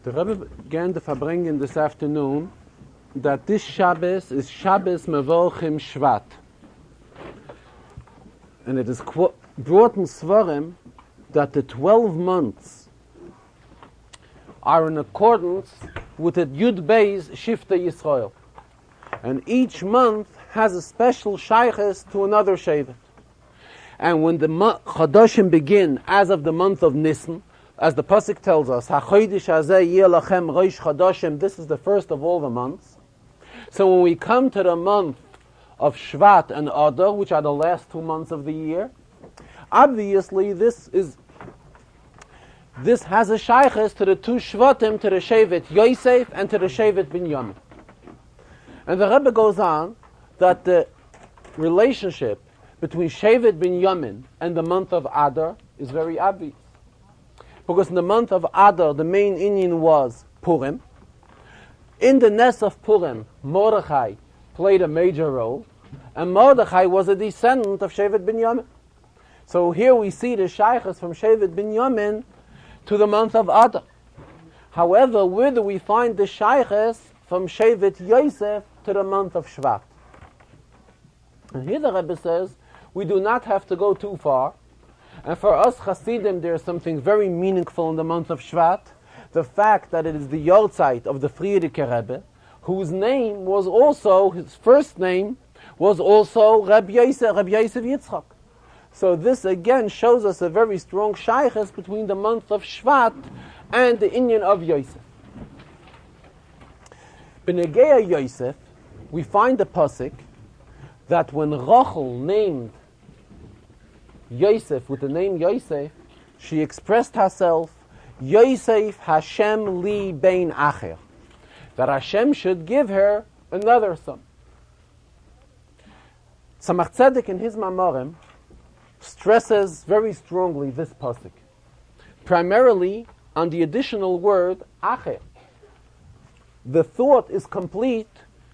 The Rebbe began the Farbrengen this afternoon that this Shabbos is Shabbos Mevorchim Shvat. And it is brought in Svarim that the 12 months are in accordance with the Yud Beis Shifta Yisrael. And each month has a special shayches to another Shevet. And when the Chadashim begin, as of the month of Nisan, as the Pasuk tells us, HaChodesh Hazeh Yeh Lachem Rosh Chadashim, this is the first of all the months. So when we come to the month of Shvat and Adar, which are the last 2 months of the year, obviously this has a shayches to the two Shvatim, to the Shevet Yosef and to the Shevet Binyamin. And the Rebbe goes on that the relationship between Shevet Binyamin and the month of Adar is very obvious. Because in the month of Adar, the main inyan was Purim. In the Ness of Purim, Mordechai played a major role, and Mordechai was a descendant of Shevet Binyamin. So here we see the shayches from Shevet Binyamin to the month of Adar. However, where do we find the shayches from Shevet Yosef to the month of Shvat? And here the Rebbe says, we do not have to go too far. And for us Hasidim, there is something very meaningful in the month of Shvat. The fact that it is the Yortzeit of the Frierdiker Rebbe, whose name was also, his first name was also Reb Yosef Yitzchak. So this again shows us a very strong shayches between the month of Shvat and the inyan of Yosef. B'negei Yosef, we find the pasuk that when Rachel named Yosef with the name Yosef, she expressed herself, Yosef Hashem li bein acher, that Hashem should give her another son. Tzemach Tzedek in his Mamorim stresses very strongly this pasuk, primarily on the additional word acher. The thought is complete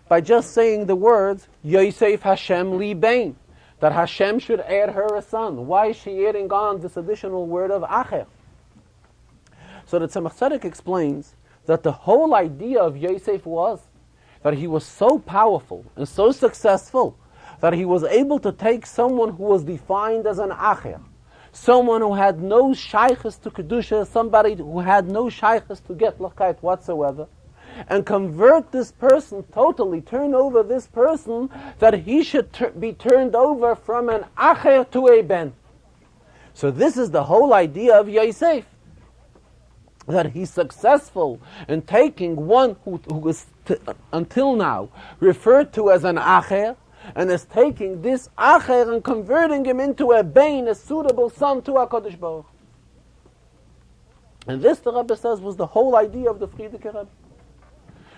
by just saying the words Yosef Hashem li bein, that Hashem should add her a son. Why is she adding on this additional word of acher? So the Tzemach Tzedek explains that the whole idea of Yosef was that he was so powerful and so successful that he was able to take someone who was defined as an acher, someone who had no shayches to kedusha, somebody who had no shayches to get lachkeit whatsoever, and convert this person totally, turn over this person, that he should be turned over from an acher to a ben. So this is the whole idea of Yosef, that he's successful in taking one who was until now referred to as an acher, and is taking this acher and converting him into a ben, a suitable son to HaKadosh Baruch. And this, the Rebbe says, was the whole idea of the Frierdiker Rebbe.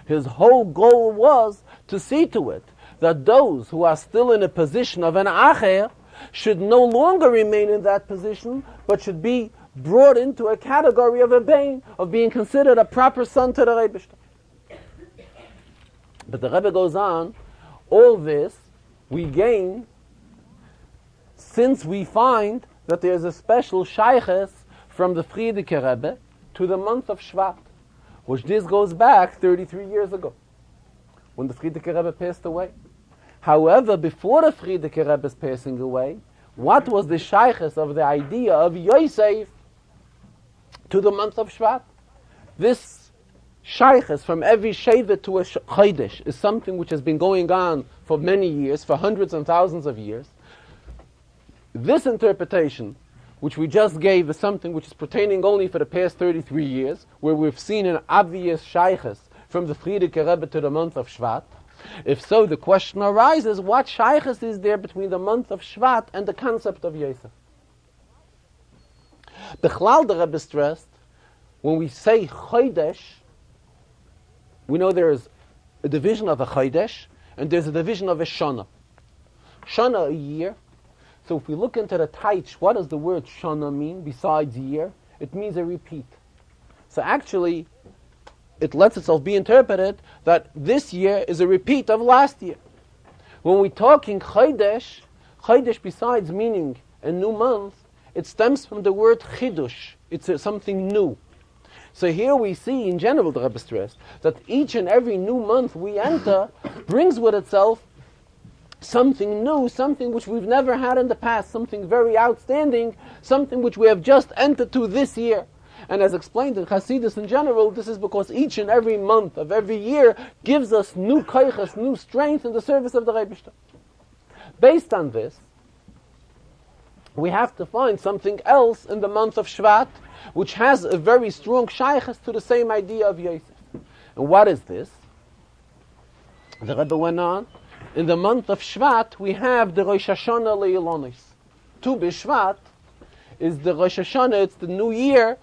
His whole goal was to see to it that those who are still in a position of an acher should no longer remain in that position, but should be brought into a category of a bein, of being considered a proper son to the Rebbe. But the Rebbe goes on, all this we gain since we find that there is a special shayches from the Frierdiker Rebbe to the month of Shvat, which this goes back 33 years ago, when the Frierdiker Rebbe passed away. However, before the Frierdiker Rebbe's passing away, what was the shayches of the idea of Yosef to the month of Shvat? This shayches from every shevet to a chodesh is something which has been going on for many years, for hundreds and thousands of years. This interpretation, which we just gave, is something which is pertaining only for the past 33 years, where we've seen an obvious shayches from the Frierdiker Rebbe to the month of Shvat. If so, the question arises, what shayches is there between the month of Shvat and the concept of Yosef? Bechlal, the Rebbe stressed, when we say chodesh, we know there is a division of a chodesh, and there's a division of a shana. Shana, a year. So if we look into the Taich, what does the word shana mean besides year? It means a repeat. So actually, it lets itself be interpreted that this year is a repeat of last year. When we're talking chodesh, chodesh besides meaning a new month, it stems from the word chidush. It's something new. So here we see, in general, the Rebbe stressed, that each and every new month we enter brings with itself something new, something which we've never had in the past, something very outstanding, something which we have just entered to this year. And as explained in Hasidus in general, this is because each and every month of every year gives us new koiches, new strength in the service of the Rebbe. Based on this, we have to find something else in the month of Shvat, which has a very strong shaykhs to the same idea of Yosef. And what is this? The Rebbe went on. In the month of Shvat, we have the Rosh Hashanah Leilonis. Tu B'Shvat is the Rosh Hashanah, it's the new year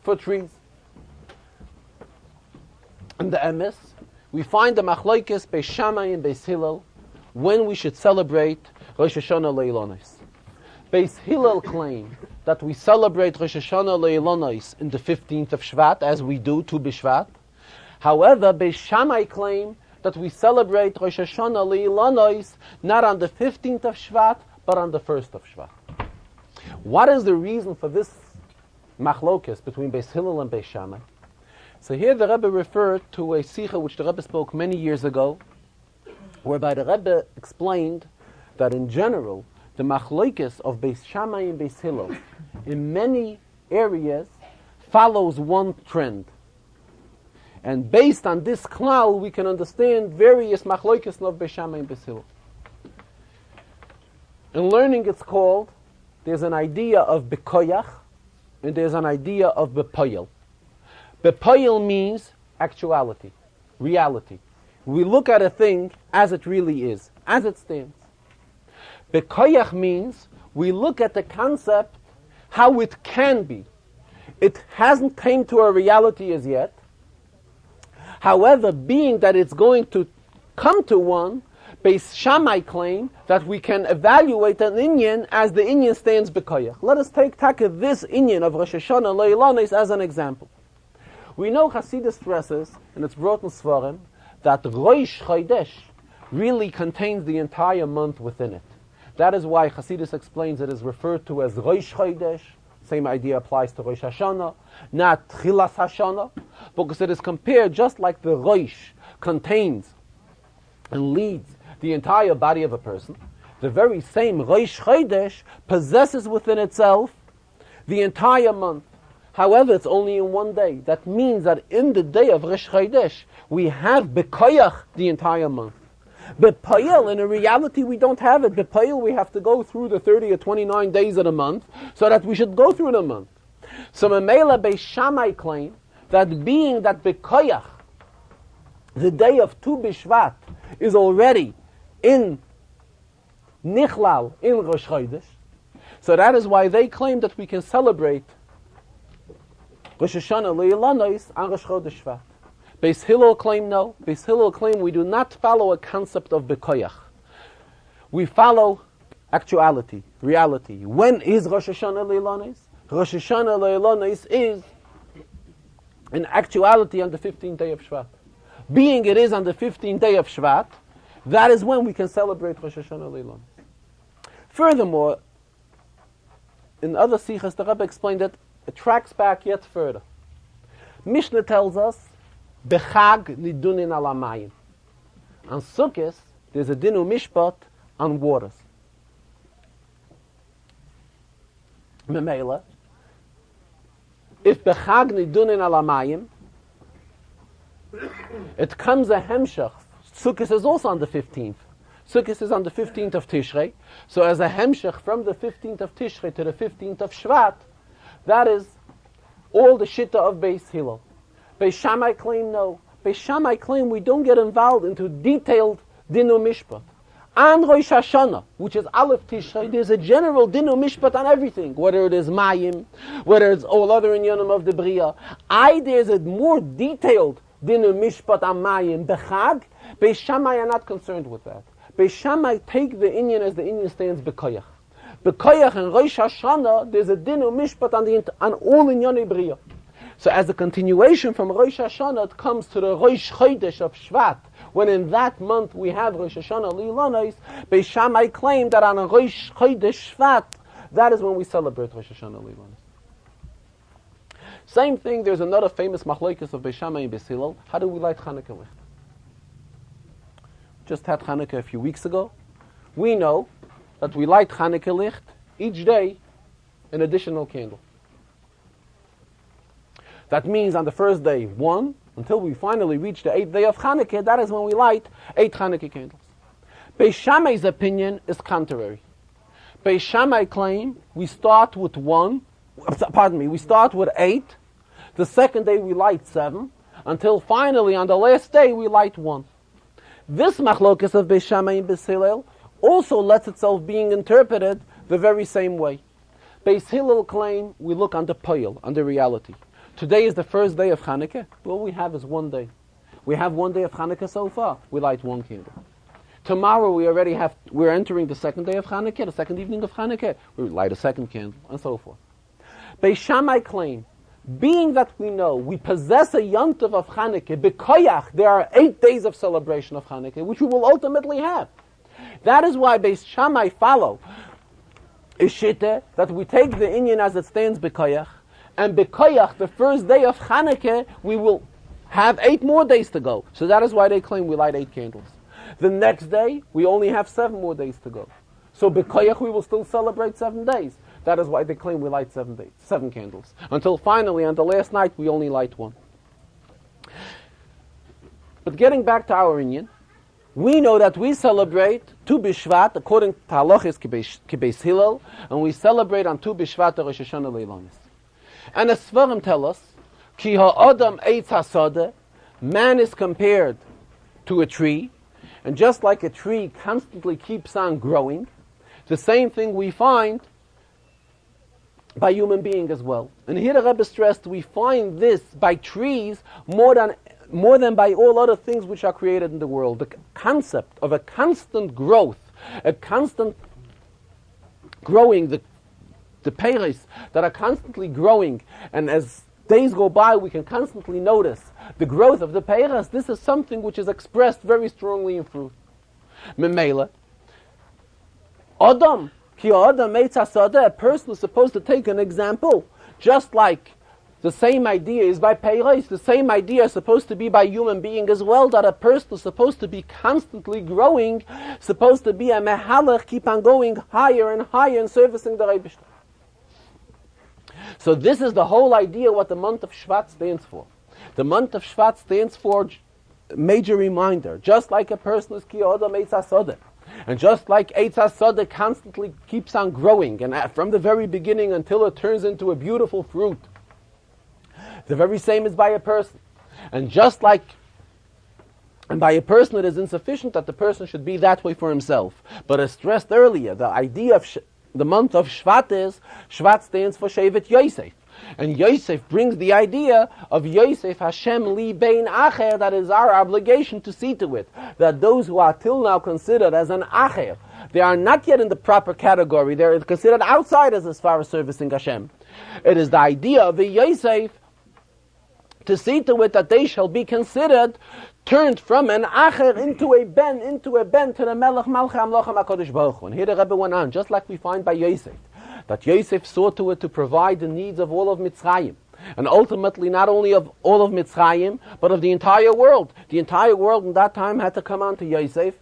for trees. In the Emes, we find the Machlokes Beis Shammai and Beis Hillel when we should celebrate Rosh Hashanah Leilonis. Beis Hillel claim that we celebrate Rosh Hashanah Leilonis in the 15th of Shvat, as we do Tu B'Shvat. However, Beis Shammai claim that we celebrate Rosh Hashanah Leilonis not on the 15th of Shvat, but on the 1st of Shvat. What is the reason for this machlokes between Beis Hillel and Beis Shammai? So here the Rebbe referred to a sikha which the Rebbe spoke many years ago, whereby the Rebbe explained that in general, the machlokes of Beis Shammai and Beis Hillel in many areas follows one trend. And based on this klal, we can understand various machlokes of Beis Shammai and Beis Hillel. In learning, it's called, there's an idea of bekoyach, and there's an idea of bepoyel. Bepoyel means actuality, reality. We look at a thing as it really is, as it stands. Bekoyach means we look at the concept how it can be. It hasn't come to a reality as yet. However, being that it's going to come to one, Beis Shammai claim that we can evaluate an inyan as the inyan stands bekoyach. Let us take this inyan of Rosh Hashanah Leilonis as an example. We know Hasidus stresses, and it's brought in Svarim, that Rosh Chodesh really contains the entire month within it. That is why Hasidus explains it is referred to as Rosh Chodesh. Same idea applies to Rosh Hashanah, not Chilas Hashanah, because it is compared just like the Rosh contains and leads the entire body of a person. The very same Rosh Chodesh possesses within itself the entire month. However, it's only in one day. That means that in the day of Rosh Chodesh, we have Bekoyach the entire month. Bepoyel, in a reality, we don't have it. Bepoyel, we have to go through the 30 or 29 days of the month, so that we should go through the month. So Memela Beis Shammai claim that being that Bekoyach, the day of Tu B'Shvat, is already in Nichlal, in Rosh Chodesh, so that is why they claim that we can celebrate Rosh Hashanah Leilonis on Rosh Chodesh Shvat. Beis Hillel claim no. Beis Hillel claim we do not follow a concept of bekoyach. We follow actuality, reality. When is Rosh Hashanah Leilonis? Rosh Hashanah Leilonis is in actuality on the 15th day of Shvat. Being it is on the 15th day of Shvat, that is when we can celebrate Rosh Hashanah Leilonis. Furthermore, in other sichas, the Rebbe explained that it tracks back yet further. Mishnah tells us Bechag nidunin alamayim. On Sukkot, there's a dinu mishpat on waters. Memela, if Bechag nidunin alamayim, it comes a hemshach. Sukkot is also on the 15th. Sukkot is on the 15th of Tishrei. So as a hemshach from the 15th of Tishrei to the 15th of Shvat, that is all the shitta of Beis Hillel. Beis Shammai claim no. Beis Shammai claim we don't get involved into detailed dinu mishpat. On Rosh Hashanah, which is Aleph Tishrei, there's a general dinu mishpat on everything, whether it is mayim, whether it's all other inyanim of the bria. There's a more detailed dinu mishpat on mayim. Bechag, Beis Shammai are not concerned with that. Beis Shammai take the inyan as the inyan stands bekoyach. Bekoyach and Rosh Hashanah, there's a dinu mishpat on all inyanim bria. So as a continuation from Rosh Hashanah, it comes to the Rosh Chodesh of Shvat, when in that month we have Rosh Hashanah Leilonis. Beis Shammai claim that on a Rosh Chodesh Shvat, that is when we celebrate Rosh Hashanah Leilonis. Same thing, there's another famous machlokes of Beis Shammai and Beis Hillel. How do we light Hanukkah licht? Just had Hanukkah a few weeks ago. We know that we light Hanukkah licht each day an additional candle. That means on the first day, 1, until we finally reach the 8th day of Hanukkah, that is when we light 8 Hanukkah candles. Beis Shammai's opinion is contrary. Beis Shammai claim we start with 8, the second day we light 7, until finally on the last day we light 1. This machlokes of Beis Shammai and Beis Hillel also lets itself being interpreted the very same way. Beis Hillel claim we look on the poil, on the reality. Today is the first day of Hanukkah. All we have is 1 day. We have 1 day of Hanukkah so far. We light 1 candle. Tomorrow we're entering the second day of Hanukkah, the second evening of Hanukkah. We light a second candle, and so forth. Beis Shammai claim, being that we know we possess a yontiv of Hanukkah, b'koyach, there are 8 days of celebration of Hanukkah, which we will ultimately have. That is why Beis Shammai follow a shittah that we take the inyan as it stands b'koyach, and b'koyach, the first day of Hanukkah, we will have 8 more days to go. So that is why they claim we light 8 candles. The next day, we only have 7 more days to go. So b'koyach, we will still celebrate 7 days. That is why they claim we light 7 candles. Until finally, on the last night, we only light 1. But getting back to our inyan, we know that we celebrate Tu B'Shvat according to halachos Beis Hillel, and we celebrate on Tu B'Shvat Rosh Hashanah Leilanis. And the Svarim tell us, Ki ha'adam eitz hasodeh, man is compared to a tree, and just like a tree constantly keeps on growing, the same thing we find by human being as well. And here the Rebbe stressed we find this by trees more than by all other things which are created in the world. The concept of a constant growth, a constant growing, the peiros that are constantly growing, and as days go by we can constantly notice the growth of the peiros. This is something which is expressed very strongly in fruit. Memela, Adam, ki Adam eitz hasodeh, a person is supposed to take an example, just like the same idea is by peiros, the same idea is supposed to be by human being as well, that a person is supposed to be constantly growing, supposed to be a mehalech, keep on going higher and higher in servicing the Rebbe. So this is the whole idea what the month of Shvat stands for. The month of Shvat stands for major reminder, just like a person is ki Adam eitz hasodeh. And just like eitz hasodeh constantly keeps on growing, and from the very beginning until it turns into a beautiful fruit, the very same is by a person. And by a person it is insufficient that the person should be that way for himself. But as stressed earlier, the idea of the month of Shvat is, Shvat stands for Shevet Yosef. And Yosef brings the idea of Yosef Hashem li bein acher, that is our obligation to see to it, that those who are till now considered as an acher, they are not yet in the proper category, they are considered outsiders as far as servicing Hashem. It is the idea of the Yosef to see to it that they shall be considered turned from an acher into a ben to the Melech Malchei Amlochem HaKadosh Baruch Hu. And here the Rebbe went on, just like we find by Yosef, that Yosef saw to it to provide the needs of all of Mitzrayim, and ultimately not only of all of Mitzrayim, but of the entire world. The entire world in that time had to come on to Yosef,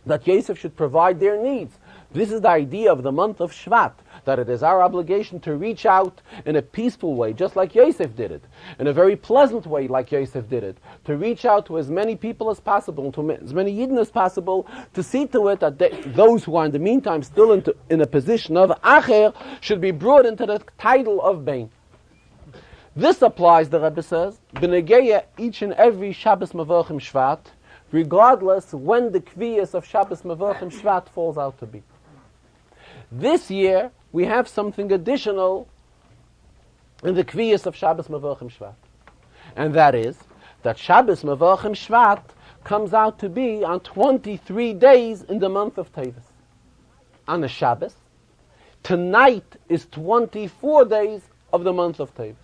that Yosef should provide their needs. This is the idea of the month of Shvat, that it is our obligation to reach out in a peaceful way, just like Yosef did it, in a very pleasant way like Yosef did it, to reach out to as many people as possible, to as many Yidden as possible, to see to it that those who are in the meantime still in a position of Acher should be brought into the title of Bein. This applies, the Rebbe says, b'negeya each and every Shabbos Mevorchim Shvat, regardless when the kviyas of Shabbos Mevorchim Shvat falls out to be. This year, we have something additional in the kviyas of Shabbos Mevorchim Shvat. And that is, that Shabbos Mevorchim Shvat comes out to be on 23 days in the month of Teves. On a Shabbos, tonight is 24 days of the month of Teves.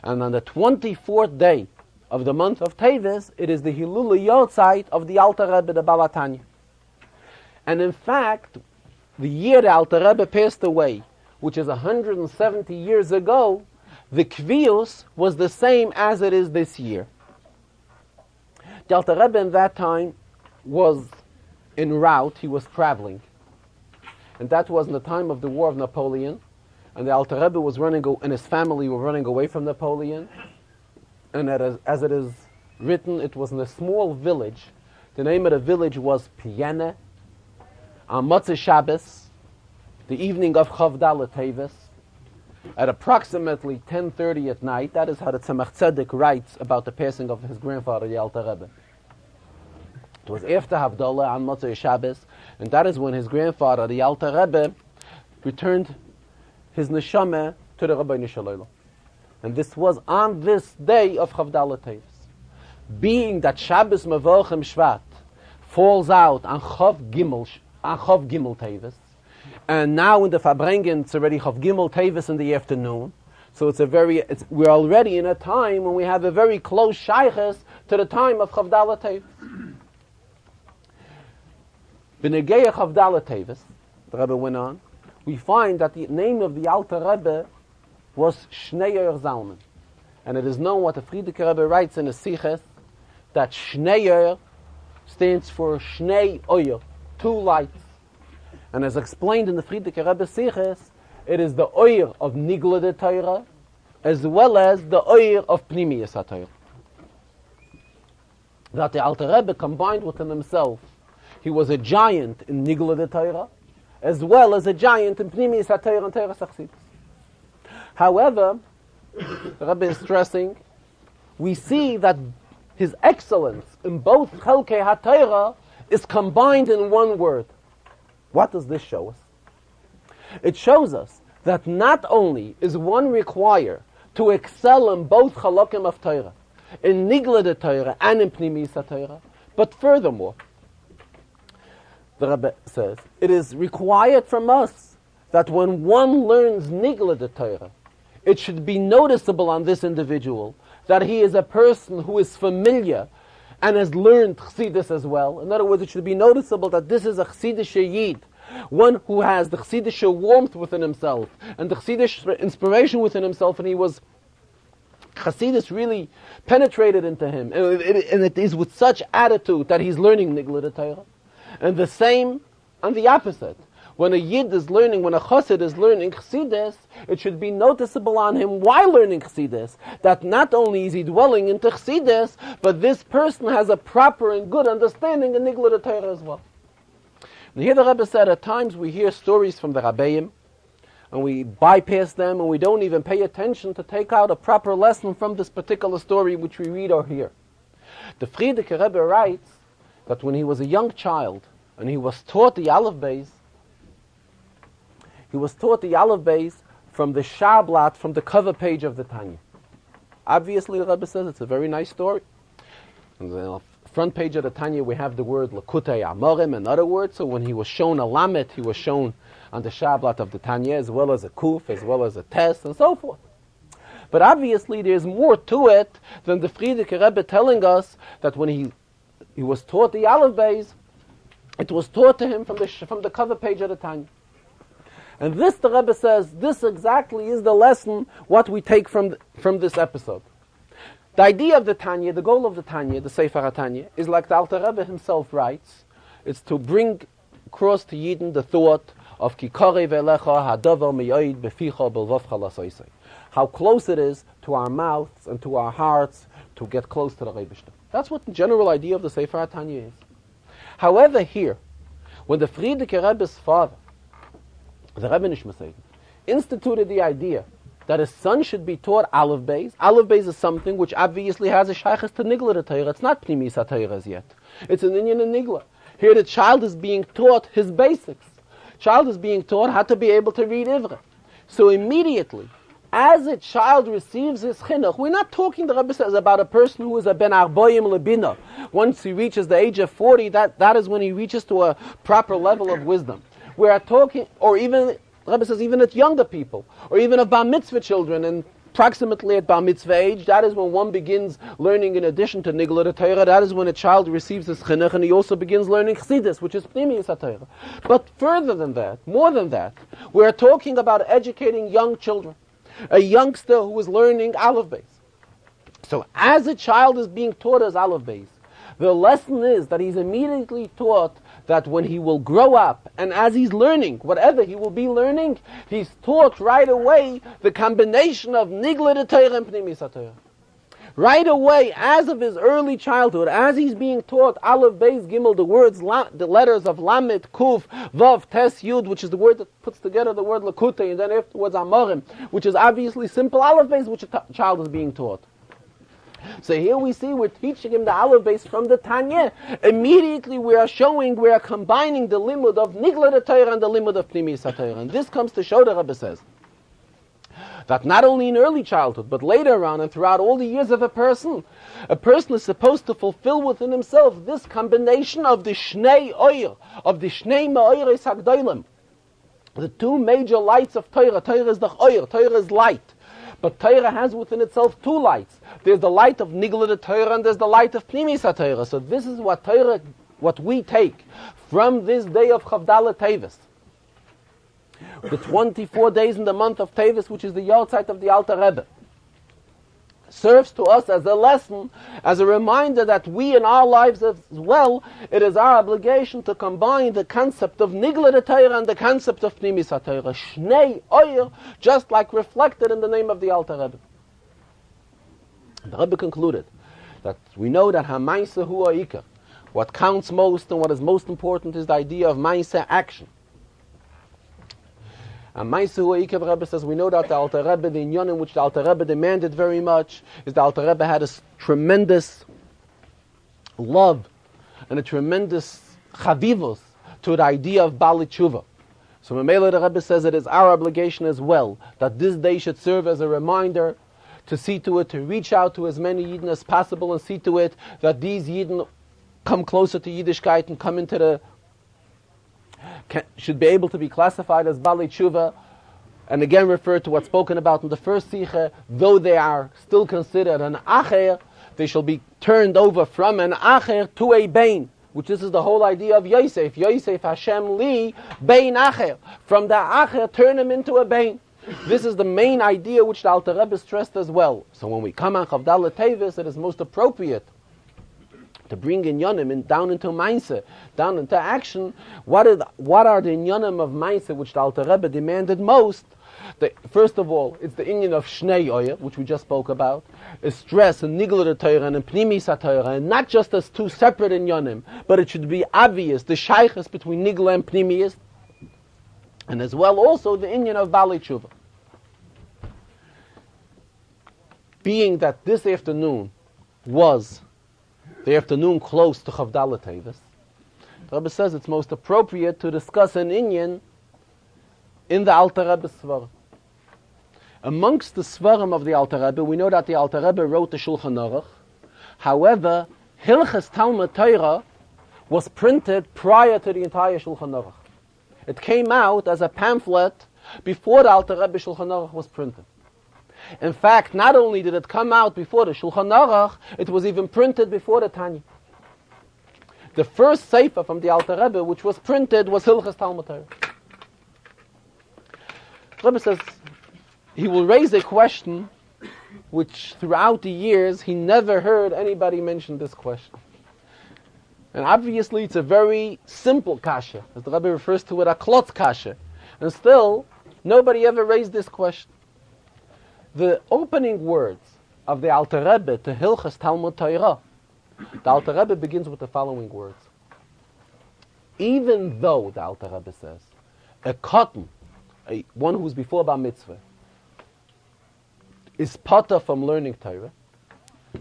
And on the 24th day of the month of Teves, it is the Hilul Yotzeit of the Alter Rebbe, the Baal HaTanya. And in fact, the year the Alter Rebbe passed away, which is 170 years ago, the Kvius was the same as it is this year. The Alter Rebbe in that time was en route, he was traveling. And that was in the time of the War of Napoleon. And the Alter Rebbe was and his family were running away from Napoleon. And as it is written, it was in a small village. The name of the village was Piene. On Motzei Shabbos, the evening of Chav Dalet Teves, at approximately 10:30 at night, that is how the Tzemach Tzedek writes about the passing of his grandfather, the Alter Rebbe. It was after Havdalah on Motzei Shabbos, and that is when his grandfather, the Alter Rebbe, returned his neshama to the Rabbeinu Shalom. And this was on this day of Chav Dalet Teves. Being that Shabbos Mevorchem Shvat falls out on Chav Gimel Teves, and now in the Farbrengen it's already Chav Gimel Teves in the afternoon, so we're already in a time when we have a very close shaychus to the time of Chav Dalet Teves. B'negei Chav Dalet Teves, the Rebbe went on, we find that the name of the Alter Rebbe was Shneier Zalman. And it is known what the Frierdiker Rebbe writes in the Siches, that Shneier stands for Shnei Oyer, two lights. And as explained in the Frierdiker Rebbe Siches, it is the Oyer of Nigla de Torah, as well as the Oyer of Pnimiyas HaTorah. That the Alter Rebbe combined within himself, he was a giant in Nigla de Torah, as well as a giant in Pnimiyas HaTorah and Torah Sachsidus. However, the Rebbe is stressing, we see that his excellence in both Chelkei HaTorah is combined in one word. What does this show us? It shows us that not only is one required to excel in both Chalokim of Torah, in Nigla de Torah and in Pnimiyas HaTorah, but furthermore, the Rebbe says, it is required from us that when one learns Nigla de Torah, it should be noticeable on this individual that he is a person who is familiar and has learned Chassidus as well. In other words, it should be noticeable that this is a Chassidish Yid, one who has the Chassidish warmth within himself and the Chassidish inspiration within himself, and Chassidus really penetrated into him, and it is with such attitude that he's learning Nigla de Torah. And the same on the opposite. When a Yid is learning, when a Chassid is learning Chassidus, it should be noticeable on him while learning Chassidus that not only is he dwelling into Chassidus, but this person has a proper and good understanding in Nigla de Torah as well. And here the Rebbe said at times we hear stories from the Rabbeim, and we bypass them, and we don't even pay attention to take out a proper lesson from this particular story which we read or hear. The Frierdiker Rebbe writes that when he was a young child, and he was taught the Aleph Beis, from the Shablat, from the cover page of the Tanya. Obviously, the Rebbe says it's a very nice story. On the front page of the Tanya, we have the word Lakutei Amorim, in other words. So when he was shown a Lamet, he was shown on the Shablat of the Tanya, as well as a Kuf, as well as a Test, and so forth. But obviously, there's more to it than the Frierdiker Rebbe telling us that when he was taught the Aleph Beis, it was taught to him from the cover page of the Tanya. And this, the Rebbe says, this exactly is the lesson, what we take from this episode. The idea of the Tanya, the goal of the Tanya, the Sefer HaTanya, is like the Alter Rebbe himself writes, it's to bring across to Yidden the thought of Ki korei v'elecha hadavar miyoid beficha belvavcha lasoisei. How close it is to our mouths and to our hearts to get close to the Rebishter. That's what the general idea of the Sefer HaTanya is. However, here, when the Frierdiker Rebbe's father, the Rebbe Nishmasei, instituted the idea that a son should be taught Aleph Beis. Aleph Beis is something which obviously has a shaychus to Nigla de Torah. It's not Pnimiyas HaTorah as yet. It's an inyan in Nigla. Here the child is being taught his basics. Child is being taught how to be able to read Ivra. So immediately, as a child receives his chinuch, we're not talking, the Rebbe says, about a person who is a ben arboyim lebina. Once he reaches the age of 40, that is when he reaches to a proper level of wisdom. We are talking, or even, the Rebbe says, even at younger people, or even of bar mitzvah children, and approximately at bar mitzvah age, that is when one begins learning in addition to Nigla de Torah, that is when a child receives his chinuch, and he also begins learning Chassidus, which is Pnimiyas HaTorah. But further than that, more than that, we are talking about educating young children. a youngster who is learning Aleph Beis. So as a child is being taught as Aleph Beis, the lesson is that he's immediately taught that when he will grow up, and as he's learning, whatever he will be learning, he's taught right away the combination of Nigla Torah and Pnimis HaTorah. Right away, as of his early childhood, as he's being taught Aleph, Beis, Gimel, the letters of Lamed, Kuf, Vav, Tes, Yud, which is the word that puts together the word Lakute, and then afterwards Amorim, which is obviously simple Aleph, Beis, which a child is being taught. So here we see we're teaching him the Aleph Beis from the Tanya. Immediately we are combining the limud of Nigla Torah and the limud of Pnimis HaTorah. And this comes to show, the Rebbe says, that not only in early childhood, but later on and throughout all the years of a person is supposed to fulfill within himself this combination of the Shnei Oyer, of the Shnei Ma'oyres HaGdolim. The two major lights of Torah. Torah is the Oyer, Torah is light. But Torah has within itself two lights. There's the light of Nigla Torah and there's the light of Pnimis HaTorah. So this is what we take from this day of Chavdalet Teves. The 24 days in the month of Teves, which is the Yortzeit of the Alter Rebbe, serves to us as a lesson, as a reminder that we in our lives as well, it is our obligation to combine the concept of Nigla Torah and the concept of Pnimis HaTorah. Shnei Oyer, just like reflected in the name of the Alter Rebbe. The Rebbe concluded that we know that HaMaisa Hu Ha'ikar, what counts most and what is most important is the idea of Maisa, action. And Maisa Hu Ha'ikar, the Rebbe says, we know that the Alter Rebbe, the inyan in which the Alter Rebbe demanded very much, is the Alter Rebbe had a tremendous love and a tremendous chavivos to the idea of Bali Tshuva. So Mamela, the Rebbe says it is our obligation as well that this day should serve as a reminder to see to it, to reach out to as many Yidden as possible and see to it that these Yidden come closer to Yiddishkeit and come into the should be able to be classified as Bali Tshuva, and again refer to what's spoken about in the first Sikha, though they are still considered an Acher, they shall be turned over from an Acher to a Bein, which this is the whole idea of Yosef. Yosef Hashem Li Bein Acher. From the Acher, turn him into a Bein. This is the main idea which the Alter Rebbe stressed as well. So when we come on Chavdalet Teves, it is most appropriate to bring inyanim down into Mainse, down into action. What are the inyanim of Mainse which the Alter Rebbe demanded most? First of all, it's the inyan of Shnei Oyer, which we just spoke about, is stress and Nigla Torah and Pnimis HaTorah, and not just as two separate inyanim, but it should be obvious, the shaychus between Nigla and Pnimis, and as well also the inyan of Bali Tshuva. Being that this afternoon was the afternoon close to Chavdalet Teves, the Rebbe says it's most appropriate to discuss an inyan in the Alter Rebbe Svarim. Amongst the Svarim of the Alter Rebbe, we know that the Alter Rebbe wrote the Shulchan Aruch. However, Hilchas Talmud Torah was printed prior to the entire Shulchan Aruch. It came out as a pamphlet before the Alter Rebbe Shulchan Aruch was printed. In fact, not only did it come out before the Shulchan Aruch, it was even printed before the Tanya. The first sefer from the Alter Rebbe which was printed was Hilchas Talmud Torah. The Rebbe says he will raise a question which throughout the years he never heard anybody mention this question. And obviously it's a very simple kasha, as the Rebbe refers to it, a klotz kasha. And still, nobody ever raised this question. The opening words of the Alter Rebbe to Hilchas Talmud Torah, the Alter Rebbe begins with the following words. Even though, the Alter Rebbe says, a cotton, one who's before Bar Mitzvah, is potter from learning Torah,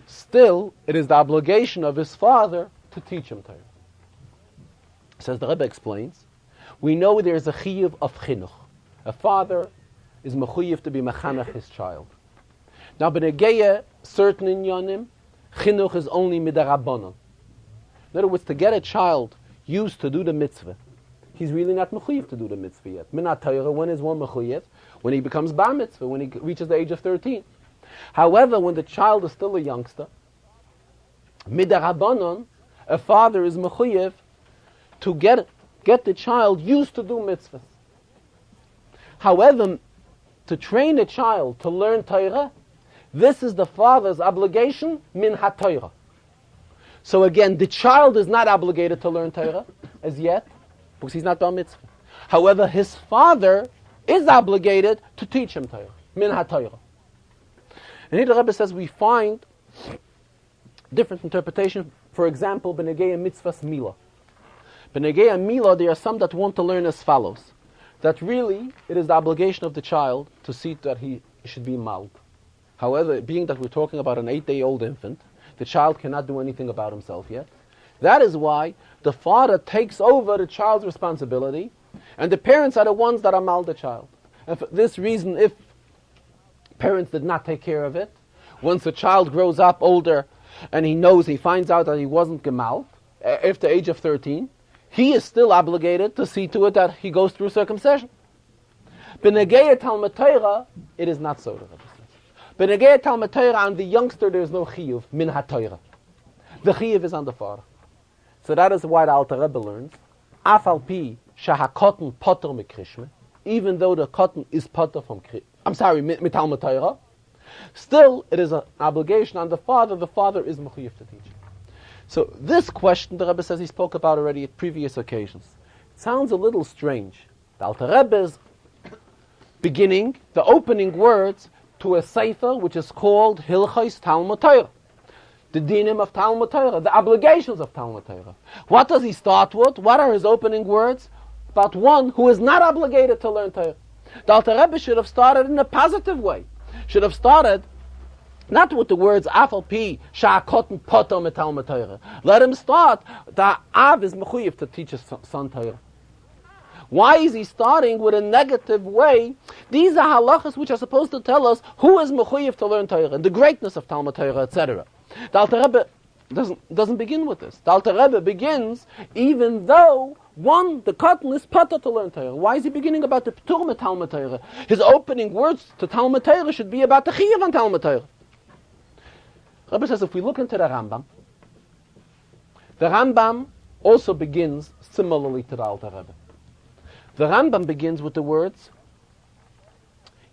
still it is the obligation of his father to teach him Torah. Says the Rebbe explains, we know there is a chiyuv of chinuch. A father is mechuyev to be mechanech his child. Now, b'negeya certain inyanim, chinuch is only midarabbanon. In other words, to get a child used to do the mitzvah, he's really not mechuyev to do the mitzvah yet. Minat Torah, when is one mechuyev? When he becomes bar mitzvah, when he reaches the age of 13. However, when the child is still a youngster, midarabbanon, a father is mechuyev to get the child used to do mitzvahs. However, to train a child to learn Torah, this is the father's obligation, min ha-Torah. So again, the child is not obligated to learn Torah as yet, because he's not bar mitzvah. However, his father is obligated to teach him Torah, min ha-Torah. And here the Rebbe says we find different interpretation. For example, b'negei mitzvahs mila. B'negei mila, there are some that want to learn as follows: that really it is the obligation of the child to see that he should be mild. However, being that we're talking about an 8-day-old infant, the child cannot do anything about himself yet. That is why the father takes over the child's responsibility, and the parents are the ones that are mild the child. And for this reason, if parents did not take care of it, once the child grows up older and he finds out that he wasn't gemalt after the age of 13, he is still obligated to see to it that he goes through circumcision. B'negei Talmud Torah, it is not so. B'negei Talmud Torah, on the youngster there is no chiyuv, min ha-Torah. The chiyuv is on the father. So that is why the Alter Rebbe learns, af al pi shahakotten potter mikrishme, even though the cotton is potter from mit Talmud Torah, still it is an obligation on the father. The father is mechuyev to teach. So this question, the Rebbe says he spoke about already at previous occasions. It sounds a little strange. The Alter Rebbe is beginning, the opening words to a sefer which is called Hilchos Talmud Torah, the dinim of Talmud Torah, the obligations of Talmud Torah. What does he start with? What are his opening words? About one who is not obligated to learn Torah. The Alter Rebbe should have started in a positive way. Should have started not with the words afal pi sha'akotten poto mit Talmud Torah. Let him start that Av is mechuyev to teach his son Torah. Why is he starting with a negative way? These are halachas which are supposed to tell us who is mechuyev to learn Torah and the greatness of Talmud Torah, etc. The Alter Rebbe doesn't begin with this. The Alter Rebbe begins even though the cotton is potter to learn Torah. Why is he beginning about the ptur mit Talmud Torah? His opening words to Talmud Torah should be about the chiyuv on Talmud Torah. Rebbe says if we look into the Rambam also begins similarly to the Alter Rebbe. The Rambam begins with the words,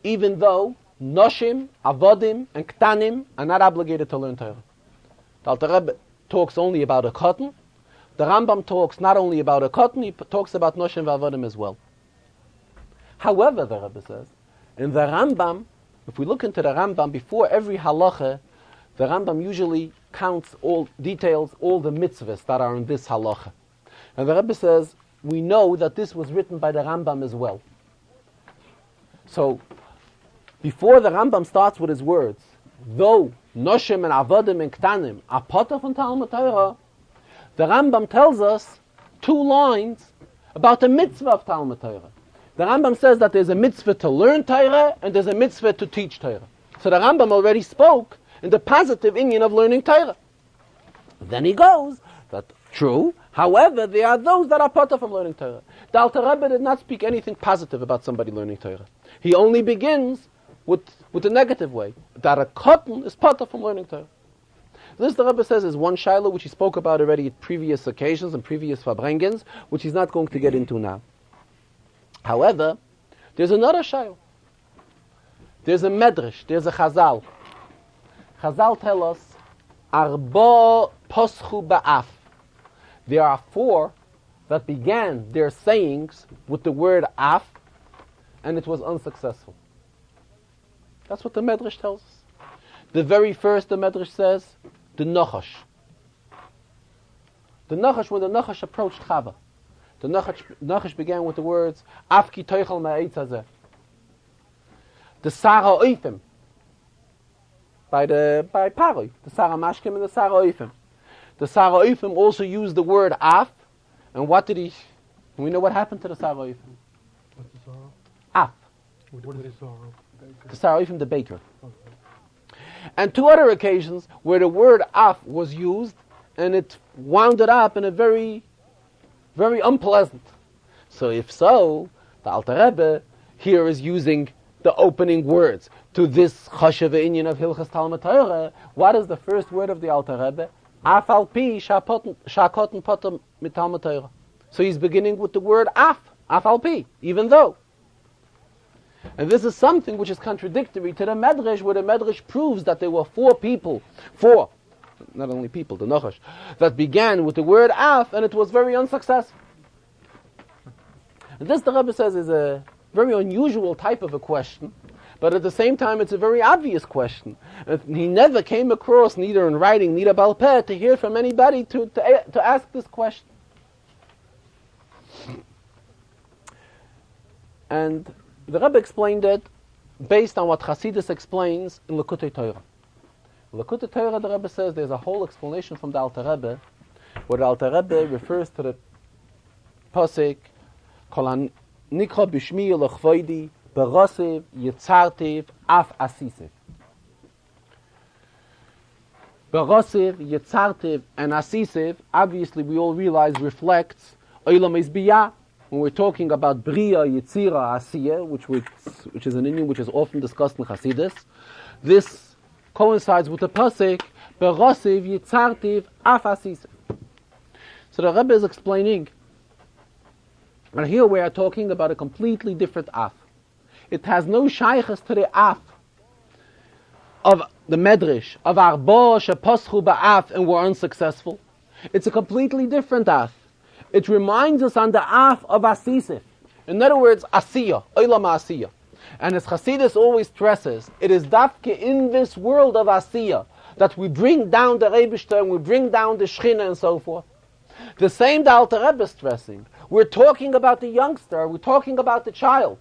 even though noshim, avodim, and ktanim are not obligated to learn Torah. The Alter Rebbe talks only about a cotton. The Rambam talks not only about a cotton, he talks about noshim and avodim as well. However, the Rebbe says, in the Rambam, if we look into the Rambam, before every halacha, the Rambam usually counts details all the mitzvahs that are in this halacha. And the Rebbe says, we know that this was written by the Rambam as well. So, before the Rambam starts with his words, though noshim and avodim and ktanim are potter from Talmud Torah, the Rambam tells us 2 lines about the mitzvah of Talmud Torah. The Rambam says that there's a mitzvah to learn Torah and there's a mitzvah to teach Torah. So the Rambam already spoke in the positive inyan of learning Torah. Then he goes, that true, however, there are those that are potter from learning Torah. The Alter Rebbe did not speak anything positive about somebody learning Torah. He only begins with the negative way, that a cotton is potter from learning Torah. This, the Rebbe says, is one shaila which he spoke about already at previous occasions and previous Farbrengens, which he's not going to get into now. However, there's another shaila. There's a medrash, there's a chazal. Chazal tell us, Arba poschu ba'af. There are 4 that began their sayings with the word af, and it was unsuccessful. That's what the medrash tells us. The very first the medrash says, the Nachash. The Nachash, when the Nachash approached Chava, the Nachash began with the words, Af ki toichel ma'etz hazeh. The Sarah Oifim, by Paroi, the Sarah Mashkim and the Sarah Oifim. The Sarah Oifim also used the word af, and we know what happened to the Sarah Oifim. What's the Sarah? Af. What is the Sarah? The Sarah Oifim, the baker. Okay. And 2 other occasions where the word af was used, and it wound it up in a very, very unpleasant. So if so, the Alter Rebbe here is using the opening words to this chashav inyan of Hilchas Talmud Torah. What is the first word of the Alter Rebbe? Afal pi shakotten potter mit Talmud Torah. So he's beginning with the word af, afal pi, even though. And this is something which is contradictory to the Medrash, where the Medrash proves that there were four, not only people, the Nachash, that began with the word Af, and it was very unsuccessful. And this, the Rebbe says, is a very unusual type of a question, but at the same time it's a very obvious question. And he never came across, neither in writing, neither Baal Peh, to hear from anybody to ask this question. And the Rebbe explained it based on what Chassidus explains in Lekutei Torah. In Lekutei Torah, the Rebbe says there's a whole explanation from the Alter Rebbe, where the Alter Rebbe refers to the Pasuk, Kol nikra b'shmi l'chvoidi, b'rosiv, yitzartiv, af asisiv. B'rosiv, yitzartiv, and asisiv, obviously we all realize reflects Olam Ezbiyah. When we're talking about Bria, Yitzira, Asiya, which is an Indian which is often discussed in Chassidus, this coincides with the Pasuk, Berosiv, Yitzartiv, Af Asisiv. So the Rebbe is explaining, and here we are talking about a completely different Af. It has no shaykhs to the Af of the Medrash, of Arba, Shepaschu Ba'af, and were unsuccessful. It's a completely different Af. It reminds us on the Af of Asisif. In other words, Asiya, Olam Asiya. And as Chassidus always stresses, it is dafke in this world of Asiya that we bring down the Rebishter and we bring down the Shechina and so forth. The same the Alter Rebbe is stressing. We're talking about the youngster, we're talking about the child,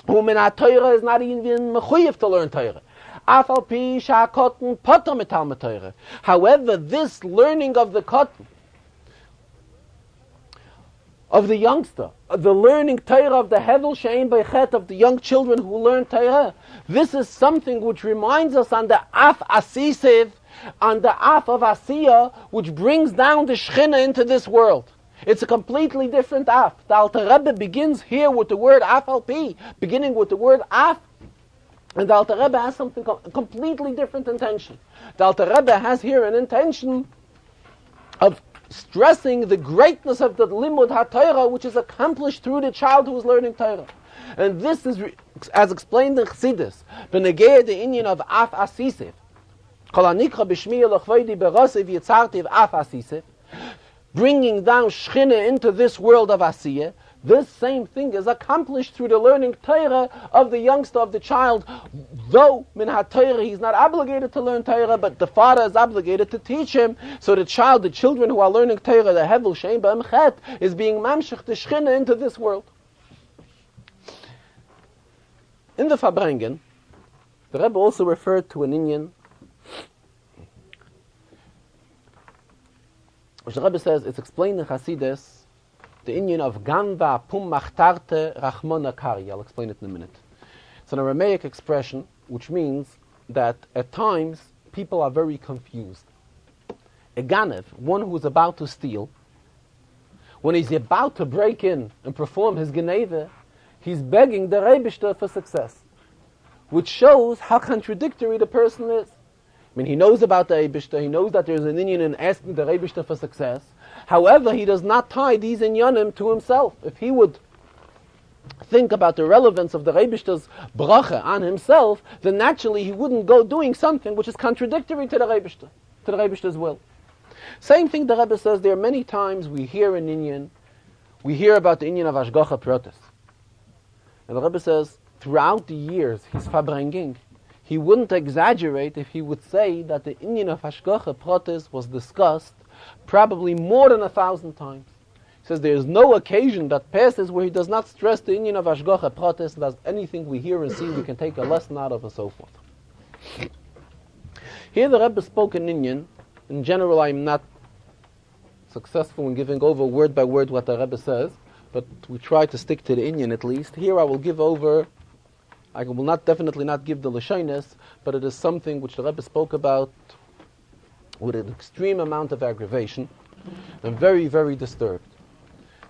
whom in our Torah is not even mechuyev to learn Torah. Afal pi sha'kotten potter mit Talmud Torah. However, this learning of the cotton, of the youngster, of the learning Torah, of the Hevel She'ein Beichet, of the young children who learn Torah, this is something which reminds us on the Af Asisiv, on the Af of Asiya, which brings down the Shechina into this world. It's a completely different Af. The Alter Rebbe begins here with the word Af al Pi, beginning with the word Af, and the Alter Rebbe has something completely different intention. The Alter Rebbe has here an intention of stressing the greatness of the limud ha-Torah, which is accomplished through the child who is learning Torah. And this is, as explained in Chassidus, b'negei the Indian of Af Asisiv, Kol hanikra b'shmi l'chvoidi berosiv yitzartiv Af Asisiv, bringing down Shechina into this world of Asiyah. This same thing is accomplished through the learning Torah of the youngster, of the child. Though min ha-Torah, he's not obligated to learn Torah, but the father is obligated to teach him. So the children who are learning Torah, the Hevel She'ein Beichet, is being mamshech the Shechina into this world. In the Farbrengen, the Rebbe also referred to an Indian, which the Rebbe says, it's explained in Chassidus, the Indian of Ganva Pum Machtarte Rachmona Kari. I'll explain it in a minute. It's an Aramaic expression which means that at times people are very confused. A Ganev, one who is about to steal, when he's about to break in and perform his Geneva, he's begging the Rebishter for success, which shows how contradictory the person is. I mean, he knows about the Rebishter, he knows that there's an Indian in asking the Rebishter for success. However, he does not tie these inyanim to himself. If he would think about the relevance of the Rebishter's bracha on himself, then naturally he wouldn't go doing something which is contradictory to the Rebishter, to the Rebishter's will. Same thing the Rebbe says, there are many times we hear an Inyan, we hear about the Inyan of Ashgacha Protis. And the Rebbe says, throughout the years he's Farbrengen, he wouldn't exaggerate if he would say that the Inyan of Ashgacha Protis was discussed probably more than 1,000 times. He says there is no occasion that passes where he does not stress the Inyan of Ashgacha Protis, and that anything we hear and see we can take a lesson out of and so forth. Here the Rebbe spoke in Inyan. In general, I'm not successful in giving over word by word what the Rebbe says, but we try to stick to the Inyan at least. Here I will give over, I will definitely not give the Lashonis, but it is something which the Rebbe spoke about with an extreme amount of aggravation and very, very disturbed.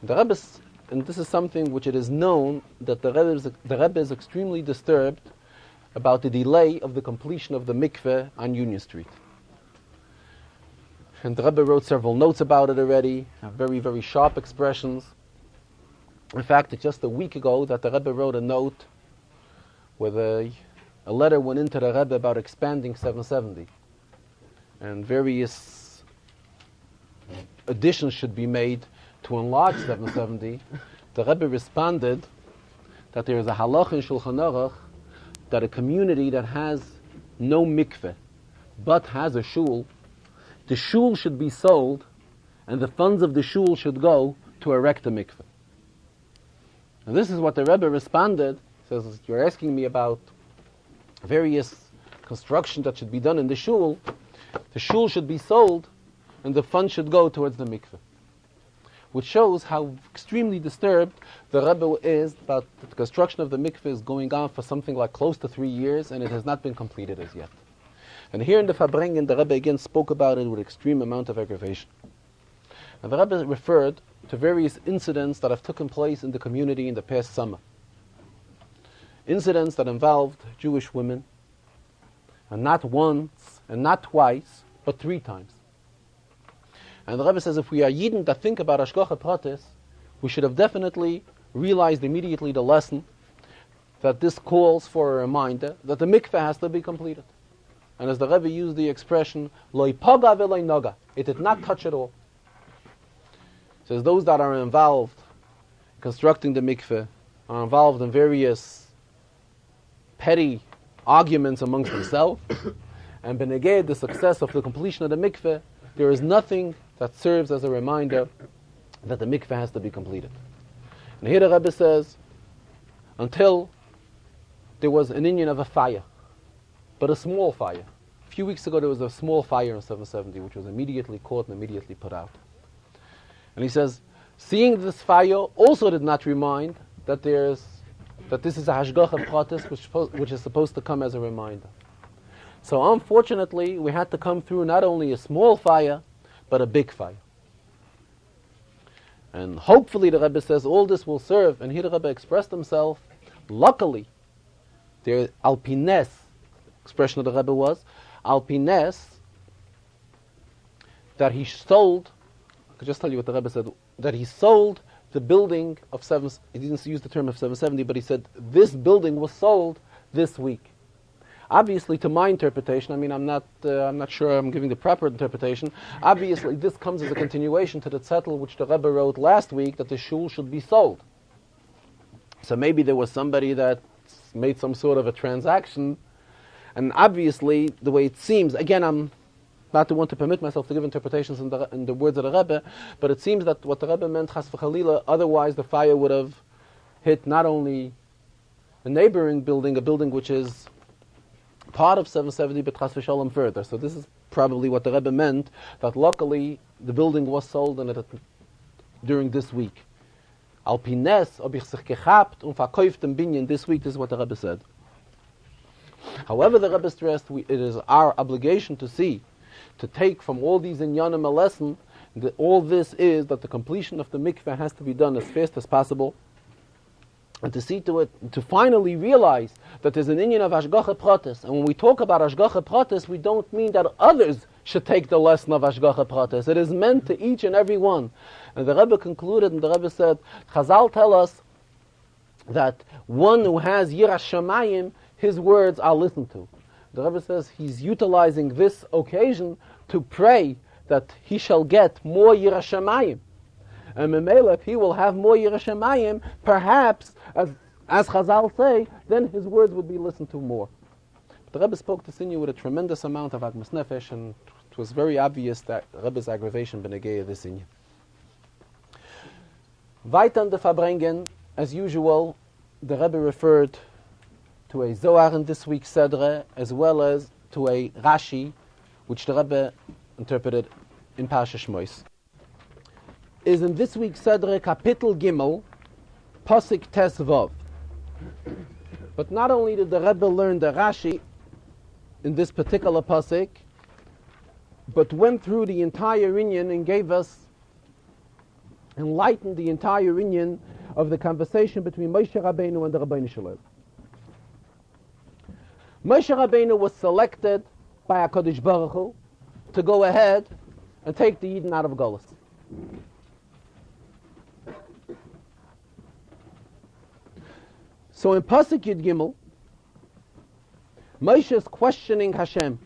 And this is something which it is known that the Rebbe is extremely disturbed about the delay of the completion of the mikveh on Union Street. And the Rebbe wrote several notes about it already, very, very sharp expressions. In fact, it's just a week ago that the Rebbe wrote a note where a letter went into the Rebbe about expanding 770, and various additions should be made to enlarge 770. The Rebbe responded that there is a halach in Shulchan Aruch that a community that has no mikveh but has a shul, the shul should be sold and the funds of the shul should go to erect a mikveh. And this is what the Rebbe responded. He says, you're asking me about various construction that should be done in the shul. The shul should be sold and the funds should go towards the mikveh. Which shows how extremely disturbed the Rebbe is about the construction of the mikveh is going on for something like close to 3 years and it has not been completed as yet. And here in the Farbrengen, the Rebbe again spoke about it with extreme amount of aggravation. And the Rebbe referred to various incidents that have taken place in the community in the past summer. Incidents that involved Jewish women, and not once, and not twice, but 3 times. And the Rebbe says if we are Yidden that think about Hashgacha Pratis, we should have definitely realized immediately the lesson that this calls for a reminder that the mikveh has to be completed. And as the Rebbe used the expression, Lo ipaga v'lo noga, it did not touch at all. He says those that are involved in constructing the mikveh are involved in various petty arguments amongst themselves, and beneged the success of the completion of the mikveh, there is nothing that serves as a reminder that the mikveh has to be completed. And here the Rebbe says, until there was an inyan of a fire, but a small fire. A few weeks ago there was a small fire in 770 which was immediately caught and immediately put out. And he says, seeing this fire also did not remind that this is a hashgacha pratis which is supposed to come as a reminder. So unfortunately, we had to come through not only a small fire, but a big fire. And hopefully the Rebbe says all this will serve, and here the Rebbe expressed himself, luckily, there alpines, expression of the Rebbe was, alpines, that he sold, I could just tell you what the Rebbe said, that he sold the building of he didn't use the term of 770, but he said this building was sold this week. Obviously, to my interpretation, I mean, I'm not sure I'm giving the proper interpretation. Obviously, this comes as a continuation to the zettel which the Rebbe wrote last week that the shul should be sold. So maybe there was somebody that made some sort of a transaction, and obviously, the way it seems, again, I'm not the one to permit myself to give interpretations in the words of the Rebbe, but it seems that what the Rebbe meant, chas v'chalila, otherwise the fire would have hit not only a neighboring building, a building which is part of 770, but chas v'shalom further. So this is probably what the Rebbe meant, that luckily the building was sold and during this week. Al pines, ob ich sich gehabt und verkauft im Binyan this week, this is what the Rebbe said. However, the Rebbe stressed, it is our obligation to take from all these inyanim a lesson, that all this is that the completion of the mikveh has to be done as fast as possible, and to see to it, to finally realize that there's an inyan of Hashgacha Pratis. And when we talk about Hashgacha Pratis, we don't mean that others should take the lesson of Hashgacha Pratis. It is meant to each and every one. And the Rebbe concluded, and the Rebbe said, Chazal tell us that one who has Yiras Shamayim, his words are listened to. The Rebbe says he's utilizing this occasion to pray that he shall get more Yiras Shamayim. And Memela, if he will have more Yiras Shamayim, perhaps, as Chazal say, then his words would be listened to more. But the Rebbe spoke to Sinya with a tremendous amount of Agmas Nefesh, and it was very obvious that the Rebbe's aggravation benegeya this Sinya. Weiter in the Farbrengen, as usual, the Rebbe referred to a Zohar in this week's Sedre, as well as to a Rashi, which the Rebbe interpreted in Parsha Shemos. Is in this week's Sedre, Kapitel Gimel, Pasuk Tes Vav. But not only did the Rebbe learn the Rashi in this particular Pasuk, but went through the entire Inyan and gave us, enlightened the entire Inyan of the conversation between Moshe Rabbeinu and the Rabbeinu Shalom. Moshe Rabbeinu was selected by HaKadosh Baruch Hu to go ahead and take the Yidden out of Golus. So in Pasuk Yud Gimel, Moshe is questioning Hashem.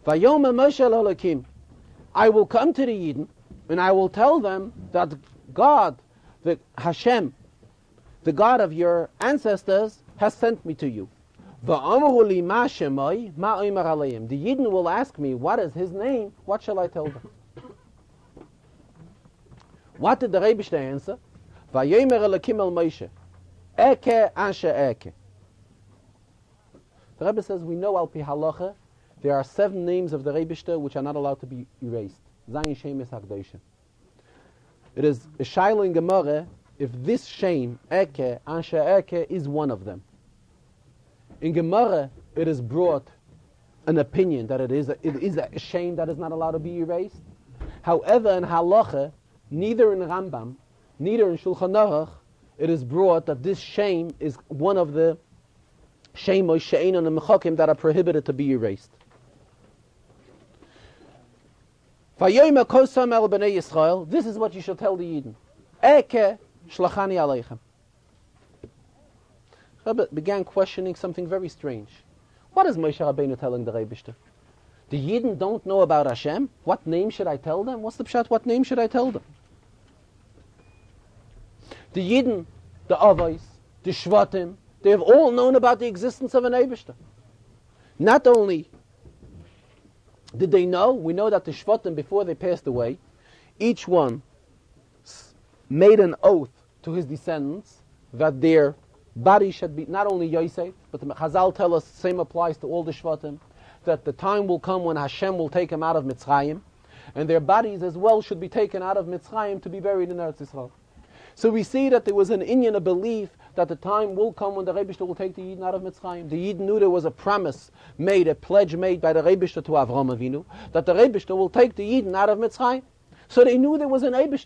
Vayomer Moshe Elokim. I will come to the Yidden and I will tell them that God, the Hashem, the God of your ancestors, has sent me to you. The Yidden will ask me, what is his name? What shall I tell them? What did the Rebbe answer? Vayomer Elokim el Moshe. Eke asher eke. The Rebbe says we know al pi halacha there are 7 names of the Rebbe which are not allowed to be erased. Zayin Shemos Hakdoshim. It is a shaila in Gemara if this shame, Eke, Asher Eke, is one of them. In Gemara, it is brought an opinion that it is a shame that is not allowed to be erased. However, in Halacha, neither in Rambam, neither in Shulchan Aruch, it is brought that this shame is one of the Shemos she'enon and mechakim that are prohibited to be erased. Vayomer kosam el bnei Yisrael. This is what you shall tell the Yidden. Eke shlachani aleichem. Rebbe began questioning something very strange. What is Moshe Rabbeinu telling the Rebbe? The Yidden don't know about Hashem. What name should I tell them? What's the pshat? What name should I tell them? The Yidden, the Avos, the Shvatim, they have all known about the existence of an Eibishter. Not only did they know, we know that the Shvatim, before they passed away, each one made an oath to his descendants that their body should be not only Yosef, but the Chazal tell us the same applies to all the Shvatim, that the time will come when Hashem will take them out of Mitzrayim, and their bodies as well should be taken out of Mitzrayim to be buried in Eretz Yisrael. So we see that there was an inyan, a belief that the time will come when the Rebbe will take the Yidden out of Mitzrayim. The Yidden knew there was a promise made, a pledge made by the Rebbe to Avraham Avinu, that the Rebbe will take the Yidden out of Mitzrayim. So they knew there was an Rebbe.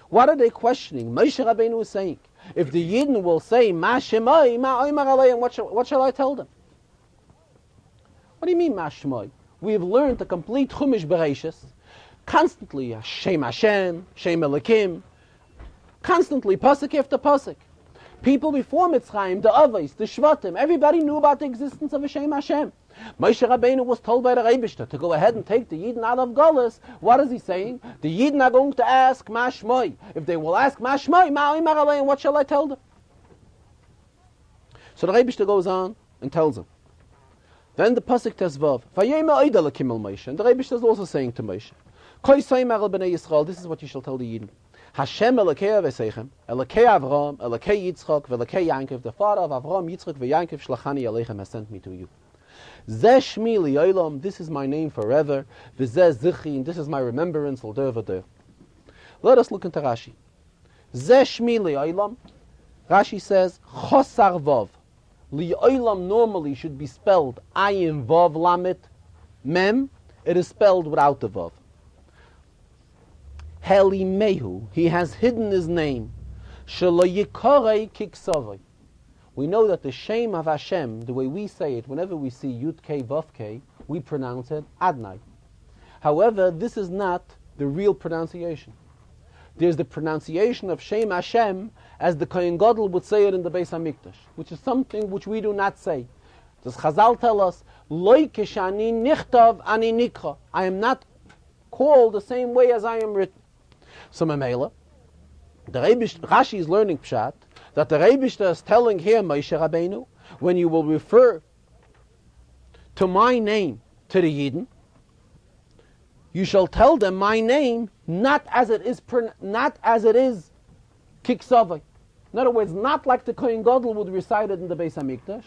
What are they questioning? Moshe Rabbeinu is saying, if the Yidden will say, Ma Shemai, Ma Oymar Aleim, what shall I tell them? What do you mean, Ma Shemai? We have learned the complete Chumash Bereishis, constantly, Shem Hashem, Shem Elokim, constantly, pasuk after pasuk. People before Mitzrayim, the Avos, the Shvatim, everybody knew about the existence of Hashem Hashem. Moshe Rabbeinu was told by the Rebbe to go ahead and take the Yidden out of Golus. What is he saying? The Yidden are going to ask Ma Shmoi. If they will ask Ma Shmoi, Ma Oymar Aleim, what shall I tell them? So the Rebbe goes on and tells them. Then the pasuk Tezvav, Vayomer Oida Elokim el Moshe. And the Rebbe is also saying to Moshe, Koi Soymar el Bnei Yisrael, this is what you shall tell the Yidden. Hashem Elokei Avesechem, Elokei Avram, Elokei Yitzchak, Velokei Yankov, the father of Avram, Yitzchak, Yankov, Shlachani Aleichem has sent me to you. Zeh Shmi Li'olam, this is my name forever. V'zeh Zichi, and this is my remembrance, l'der v'der. Let us look into Rashi. Zeh Shmi Li'olam, Rashi says, Chosar Vav. Li'olam normally should be spelled Ayin Vav Lamet Mem. It is spelled without the Vav. Heli Mehu, he has hidden his name. Shelo Yikorei Kiksovei. We know that the shame of Hashem, the way we say it, whenever we see Yud Kei Vav Kei, we pronounce it Adnai. However, this is not the real pronunciation. There's the pronunciation of Shem Hashem as the Kohen Gadol would say it in the Beis HaMikdash, which is something which we do not say. Does Chazal tell us, Loi keshani nichtav ani nikra. I am not called the same way as I am written. So Mamela, the Rashi is learning Pshat, that the Rebbe is telling here, Moshe Rabbeinu, when you will refer to my name to the Yidden, you shall tell them my name not as it is Kiksavai. In other words, not like the Kohen Gadol would recite it in the Beis HaMikdash,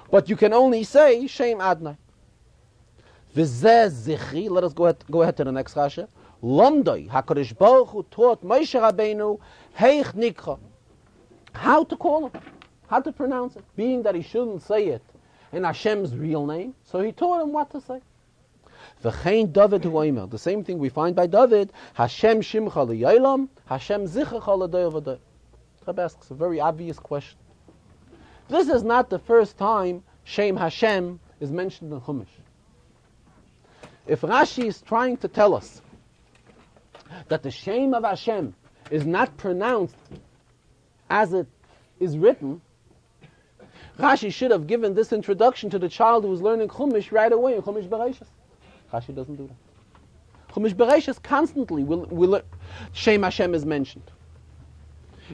but you can only say Shem Adnai. V'zeh zichri. Let us go ahead to the next Rashi. Lomdoi HaKadosh Baruch Hu taught Moshe Rabbeinu Heich Nikra, how to call him, how to pronounce it, being that he shouldn't say it in Hashem's real name, so he taught him what to say. V'chein David hu oimer, the same thing we find by David, Hashem Shimcha L'Yolam, Hashem Zichcha L'Doyer V'Doyer. Rebbe asks a very obvious question. This is not the first time Shem Hashem is mentioned in Chumash. If Rashi is trying to tell us that the Shem of Hashem is not pronounced as it is written, Rashi should have given this introduction to the child who was learning Chumash right away in Chumash Bereishis. Rashi doesn't do that. Chumash Bereishis constantly will Shem Hashem is mentioned.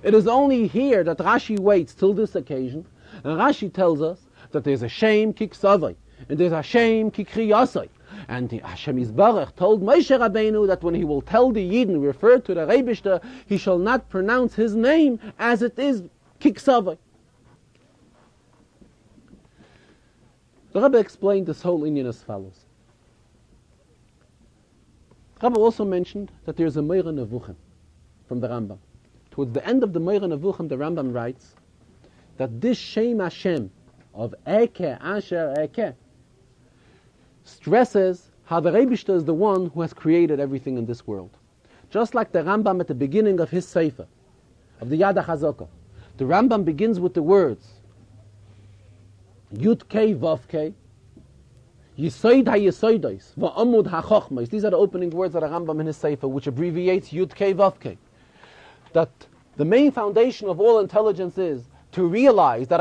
It is only here that Rashi waits till this occasion, and Rashi tells us that there's a Shem ki ksavai, and there's a Shem ki kriyasai. And Hashem Yisbarach told Moshe Rabbeinu that when he will tell the Yidden, referred to the Rebishter, he shall not pronounce his name as it is ki ksavai. The Rebbe explained this whole inyan as follows. The Rebbe also mentioned that there is a Meira Nevuchim from the Rambam. Towards the end of the Meira Nevuchim, the Rambam writes that this Shem Hashem of Eke Asher Eke stresses how the Rebishter is the one who has created everything in this world. Just like the Rambam at the beginning of his Sefer, of the Yad HaChazaka, the Rambam begins with the words Yud Kei Vav Kei, Yisoid HaYisoidos, Va'amud HaChochmos. These are the opening words of the Rambam in his Sefer, which abbreviates Yud Kei Vav Kei. That the main foundation of all intelligence is to realize that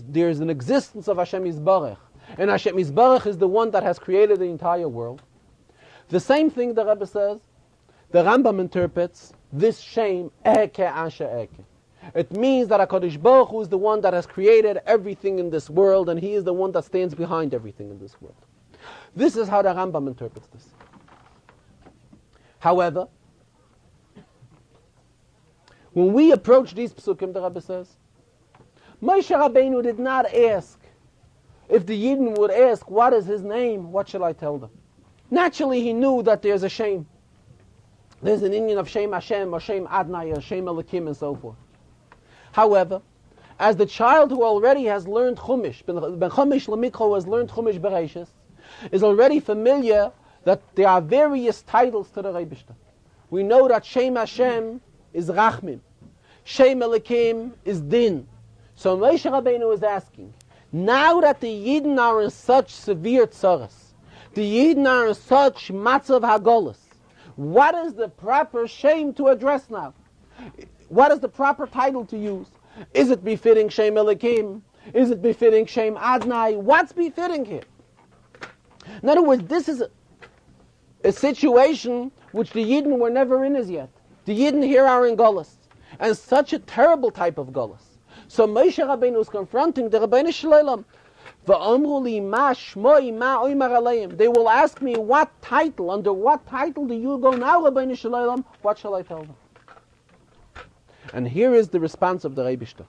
there is an existence of Hashem Yisbarach, and Hashem Yisbarach is the one that has created the entire world. The same thing the Rebbe says, the Rambam interprets this Shem Eke Asher Eke. It means that HaKadosh Baruch Hu is the one that has created everything in this world, and he is the one that stands behind everything in this world. This is how the Rambam interprets this. However, when we approach these psukim, the Rebbe says, Moshe Rabbeinu did not ask, if the Yidden would ask, what is his name, what shall I tell them? Naturally, he knew that there's a Shem. There's an inyan of Shem Hashem, or Shem Adnai, or Shem Elokim, and so forth. However, as the child who already has learned Chumash, Ben Chumash Lemikho has learned Chumash Bereishis, is already familiar that there are various titles to the Rebishter. We know that Shem Hashem is Rachmim, Shem Elokim is Din. So Moshe Rabbeinu is asking, now that the Yidden are in such severe tzaras, the Yidden are in such matzav hagolas, what is the proper Shem to address now? What is the proper title to use? Is it befitting Shem Elokim? Is it befitting Shem Adnai? What's befitting here? In other words, this is a situation which the Yidden were never in as yet. The Yidden here are in Golas, and such a terrible type of Golas. So Moshe Rabbeinu is confronting the Rabbeinu Shalom. They will ask me, what title, under what title do you go now, Rabbeinu Shalom? What shall I tell them? And here is the response of the Rebishter.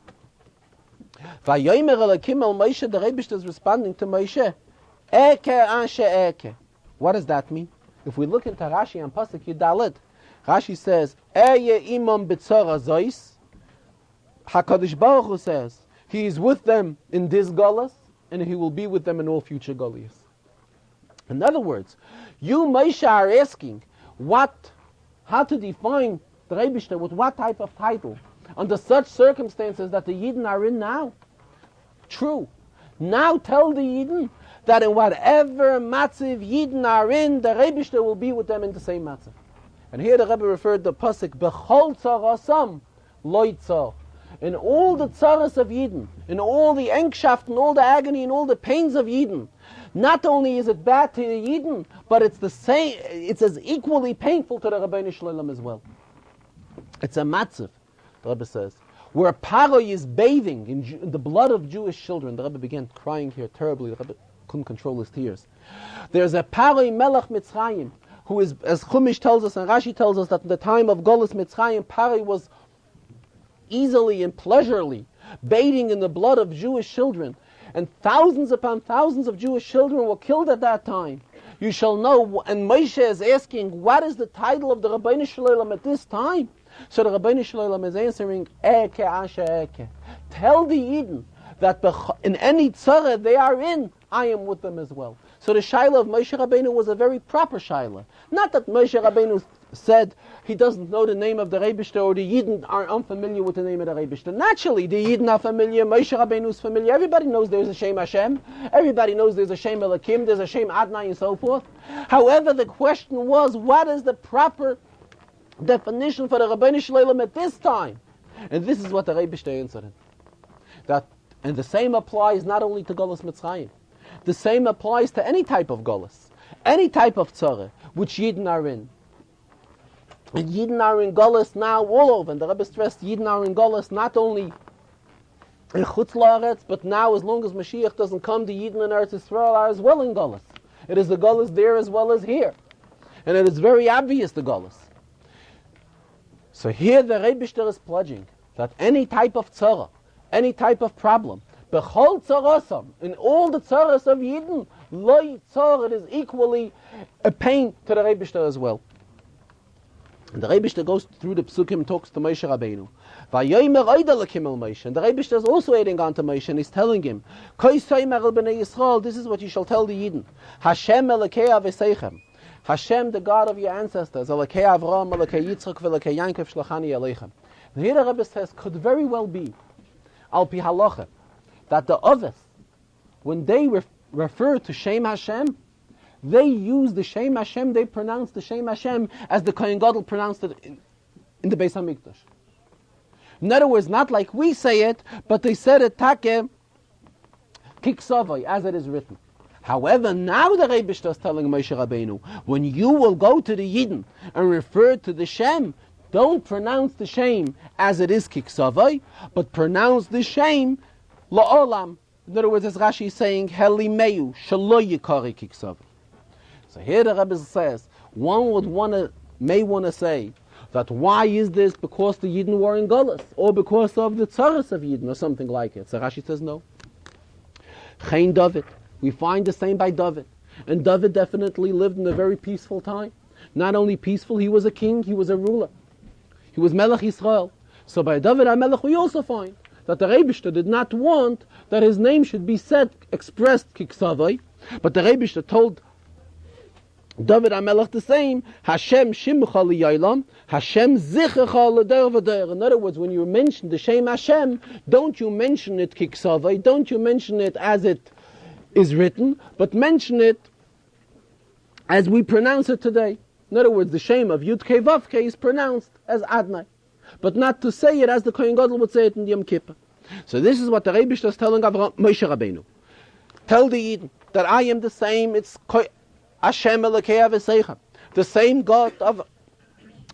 Vayomer Elokim el Moshe, the Rebishter is responding to Moshe. Eke ashe eke. What does that mean? If we look into Rashi and Pasuk Yudalit, Rashi says, Eye imam b'tzara zois. HaKadosh Baruch Hu says, he is with them in this Golas, and he will be with them in all future Golias. In other words, you, Moshe, are asking how to define the Rebishter with what type of title under such circumstances that the Yidden are in now. True. Now tell the Yidden that in whatever matziv Yidden are in, the Rebishter will be with them in the same matziv. And here the Rebbe referred to the pasuk, Bechol tzarasam lo tzar. In all the tzaras of Yidden, in all the engschaft, and all the agony, and all the pains of Yidden, not only is it bad to the Yidden, but it's the same. It's as equally painful to the Rabbeinu Shalom as well. It's a matziv, the Rebbe says, where Paro is bathing in the blood of Jewish children. The Rebbe began crying here terribly. The Rebbe couldn't control his tears. There's a Paro Melech Mitzrayim, who is, as Chumash tells us and Rashi tells us, that in the time of Golus Mitzrayim, Paro was easily and pleasurably bathing in the blood of Jewish children, and thousands upon thousands of Jewish children were killed at that time. You shall know, and Moshe is asking, what is the title of the Rabbeinu Shalom at this time? So the Rabbeinu Shalom is answering, Eke Asher Eke. Tell the Yidden that in any tzara they are in, I am with them as well. So the Shaila of Moshe Rabbeinu was a very proper Shaila. Not that Moshe Rabbeinu said he doesn't know the name of the Rebishter, or the Yidden are unfamiliar with the name of the Rebishter. Naturally, the Yidden are familiar, Moshe Rabbeinu is familiar, everybody knows there's a Shem Hashem, everybody knows there's a Shem Elokim, there's a Shem Adnai, and so forth. However, the question was, what is the proper definition for the Rabbeinu Shalom at this time? And this is what the Rebishter answered him. That And the same applies not only to Golus Mitzrayim. The same applies to any type of Golus, any type of Tzara, which Yidden are in. And Yidden are in Golus now all over. And the Rebbe stressed Yidden are in Golus not only in Chutz La'aretz, but now as long as Mashiach doesn't come, the Yidden in Eretz Yisrael are as well in Golus. It is the Golus there as well as here. And it is very obvious, the Golus. So here the Rebishter is pledging that any type of tzara, any type of problem, bechol tzarasam, in all the tzaras of Yidden, loy tzar, it is equally a pain to the Rebishter as well. And the Rebishter goes through the Psukim and talks to Moshe Rabbeinu. Vayomer oida lekim el Moshe. And the Rebishter is also adding on to Moshe and he's telling him, Koi soimer el b'nei Yisrael, this is what you shall tell the Yidden. Hashem elokei aveseichem. Hashem, the God of your ancestors, Elokei Avraham, Elokei Yitzchak, Elokei Yankov, Shlachani Aleichem. And here the Rebbe says, could very well be, Al Pi Halacha, that the others, when they refer to Shem Hashem, they use the Shem Hashem, they pronounce the Shem Hashem as the Kohen Gadol pronounced it in the Beis HaMikdash. In other words, not like we say it, but they said it take kiksavai, as it is written. However, now the Rebishter is telling Moshe Rabbeinu, when you will go to the Yidden and refer to the Shem, don't pronounce the Shem as it is kiksavai, but pronounce the Shem la'olam. In other words, as Rashi is saying, Helimeu, shalo yikari kiksavai. So here the Rebbe says, one may want to say that why is this? Because the Yidden were in Golus, or because of the tzaras of Yidden, or something like it. So Rashi says no. Chain David. We find the same by David. And David definitely lived in a very peaceful time. Not only peaceful, he was a king, he was a ruler. He was Melech Yisrael. So by David HaMelech we also find that the Rebishter did not want that his name should be said, expressed kiksavai, but the Rebishter told David HaMelech the same, Hashem shimcha liyaylam, Hashem zichecha l'der v'der. In other words, when you mention the Shem Hashem, don't you mention it kiksavai, don't you mention it as it is written, but mention it as we pronounce it today. In other words, the Shem of Yud Kei Vav Kei is pronounced as Adnai, but not to say it as the Kohen Gadol would say it in Yom Kippur. So this is what the Rebishter is telling Moshe Rabbeinu. Tell the Yidden that I am the same, it's Hashem Elokei Avoseicha, the same God of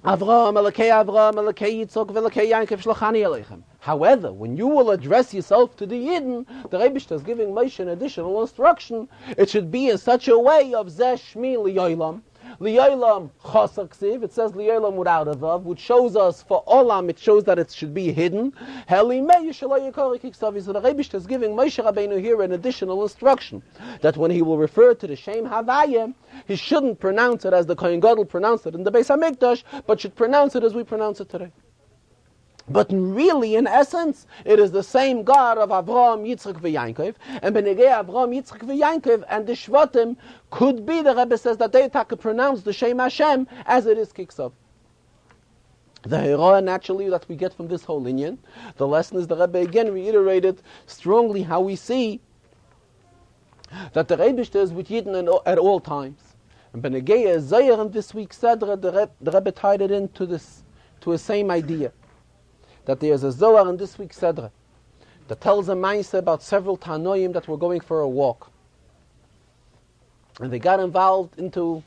Avraham, Elokei Yitzchak, Elokei Yankov, Shlachani Aleichem. However, when you will address yourself to the Yidden, the Rebishter is giving Moshe an additional instruction. It should be in such a way of Zeh Shmi Liyolam. Liyolam Chasar Ksiv. It says Liyolam without a Vav, which shows us for Olam, it shows that it should be hidden. So the Rebishter is giving Moshe Rabbeinu here an additional instruction that when he will refer to the Shem Havayim, he shouldn't pronounce it as the Kohen Gadol pronounced it in the Beis HaMikdash, but should pronounce it as we pronounce it today. But really, in essence, it is the same God of Avraham, Yitzchak, v'Yankov, and Benegei Avraham, Yitzchak, v'Yankov, and the Shvatim could be, the Rebbe says, that they could pronounce the Shem Hashem as it is Kiksav. The Hera, naturally, that we get from this whole inyan, the lesson is the Rebbe again reiterated strongly how we see that the Rebishter is with Yidden at all times. And Benegei Zayir in this week's Sedra, the Rebbe tied it into the same idea. That there is a Zohar in this week's Sedra that tells a Maisa about several Tanoim that were going for a walk. And they got involved into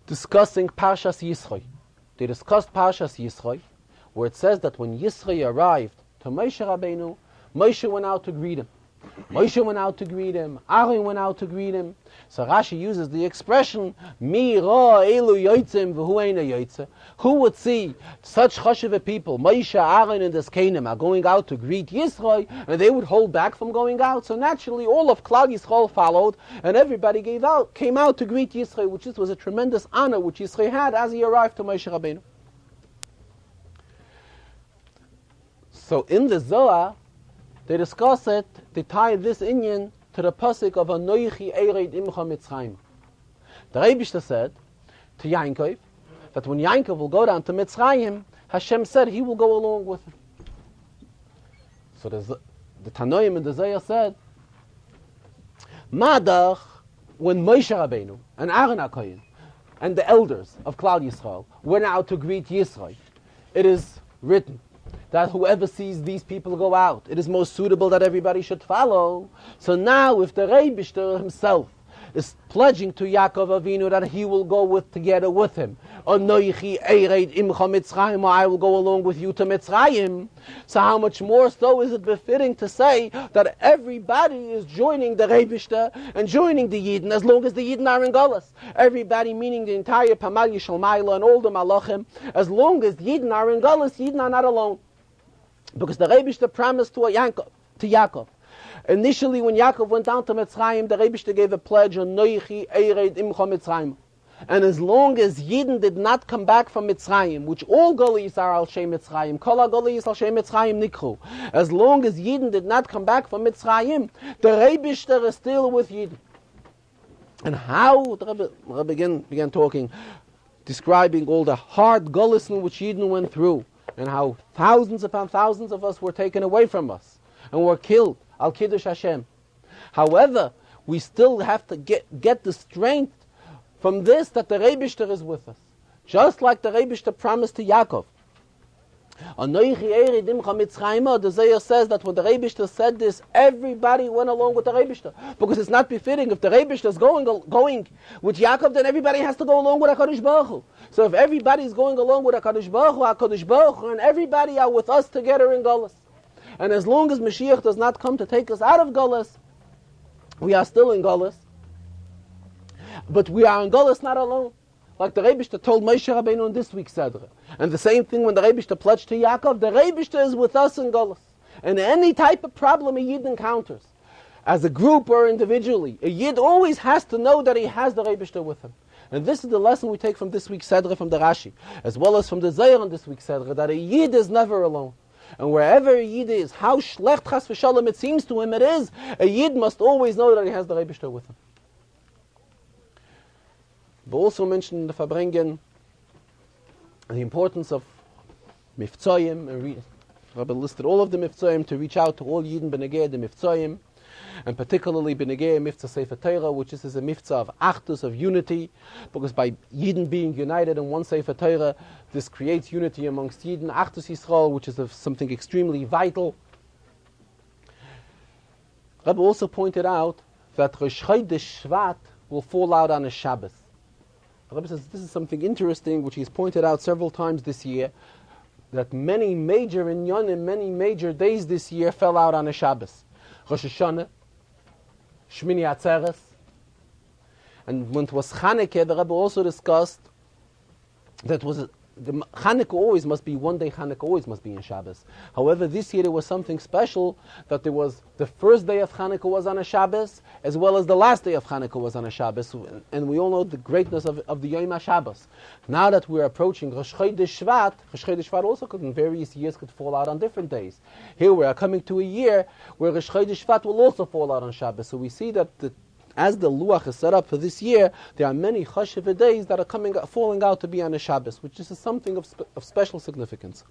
discussing Parshas Yisroi. They discussed Parshas Yisroi, where it says that when Yisroi arrived to Moshe Rabbeinu, Moshe went out to greet him. Aaron went out to greet him. So Rashi uses the expression, Mi ra elu yotzim v'hu eina yotze. Who would see such chashuve people, Moshe, Aaron, and the Zkenim, are going out to greet Yisroi, and they would hold back from going out? So naturally, all of Klal Yisrael followed, and everybody came out to greet Yisroi, which was a tremendous honor which Yisroi had as he arrived to Moshe Rabbeinu. So in the Zohar, they discuss it, they tie this inyan to the pasuk of Anoichi Ered Imcha Mitzrayim. The Rebishter said to Yankov that when Yankov will go down to Mitzrayim, Hashem said he will go along with him. So the Tanoim and the Zohar said, Madach, when Moshe Rabbeinu and Aaron HaKohen and the elders of Klal Yisrael went out to greet Yisroi, it is written that whoever sees these people go out, it is most suitable that everybody should follow. So now, if the Rebishter himself is pledging to Yaakov Avinu that he will go together with him, or I will go along with you to Mitzrayim, so how much more so is it befitting to say that everybody is joining the Rebishter and joining the Yidden as long as the Yidden are in Golas. Everybody, meaning the entire Pamal Yishal Maila and all the Malachim, as long as Yidden are in Golas, Yidden are not alone. Because the Rebishter promised to Yaakov. Initially, when Yaakov went down to Mitzrayim, the Rebishter gave a pledge on Noichi Eired Imcha Mitzrayim. And as long as Yidden did not come back from Mitzrayim, which all Golis are al Shem Mitzrayim, Kol Golis al Shem Mitzrayim Nikru, as long as Yidden did not come back from Mitzrayim, the Rebishter is still with Yidden. And how the Rebbe began talking, describing all the hard Golis in which Yidden went through, and how thousands upon thousands of us were taken away from us and were killed. Al Kiddush Hashem. However, we still have to get the strength from this that the Rebishter is with us. Just like the Rebishter promised to Yaakov. The Zohar says that when the Rebishter said this, everybody went along with the Rebishter. Because it's not befitting. If the Rebishter is going with Yaakov, then everybody has to go along with HaKadosh Baruch Hu. So if everybody is going along with HaKadosh Baruch Hu, and everybody are with us together in Golas. And as long as Mashiach does not come to take us out of Golas, we are still in Golas. But we are in Golas not alone. Like the Rebishter told Moshe Rabbeinu in this week's Chazarah. And the same thing when the Rebishter pledged to Yaakov, the Rebishter is with us in Golas. And any type of problem a Yid encounters, as a group or individually, a Yid always has to know that he has the Rebishter with him. And this is the lesson we take from this week's Chazarah from the Rashi, as well as from the Zohar in this week's Chazarah, that a Yid is never alone. And wherever a Yid is, how schlecht chas v'shalom it seems to him it is, a Yid must always know that he has the Rebishter with him. We also mentioned in the Farbrengen the importance of Miftzayim, and Rabbi listed all of the Miftzayim to reach out to all Yidden B'negei the Miftzayim, and particularly B'negei Miftzah Sefer Torah, which is a Miftzah of Achdus, of unity, because by Yidden being united in one Sefer Torah, this creates unity amongst Yidden, Achdus Yisrael, which is something extremely vital. Rabbi also pointed out that Rosh Chodesh Shvat will fall out on a Shabbos. Rabbi says this is something interesting, which he's pointed out several times this year, that many major inyanim, many major days this year fell out on a Shabbos. Rosh Hashanah, Shmini Atzeres, and when it was Chanukah, the Rebbe also discussed that the Chanukah always must be one day. Chanukah always must be in Shabbos. However, this year there was something special, that there was the first day of Chanukah was on a Shabbos, as well as the last day of Chanukah was on a Shabbos, and we all know the greatness of the Yom HaShabbos. Now that we're approaching Rosh Chodesh Shvat also in various years could fall out on different days. Here we are coming to a year where Rosh Chodesh Shvat will also fall out on Shabbos. So we see that as the Luach is set up for this year, there are many Chashiva days that are falling out to be on a Shabbos, which is something of special significance.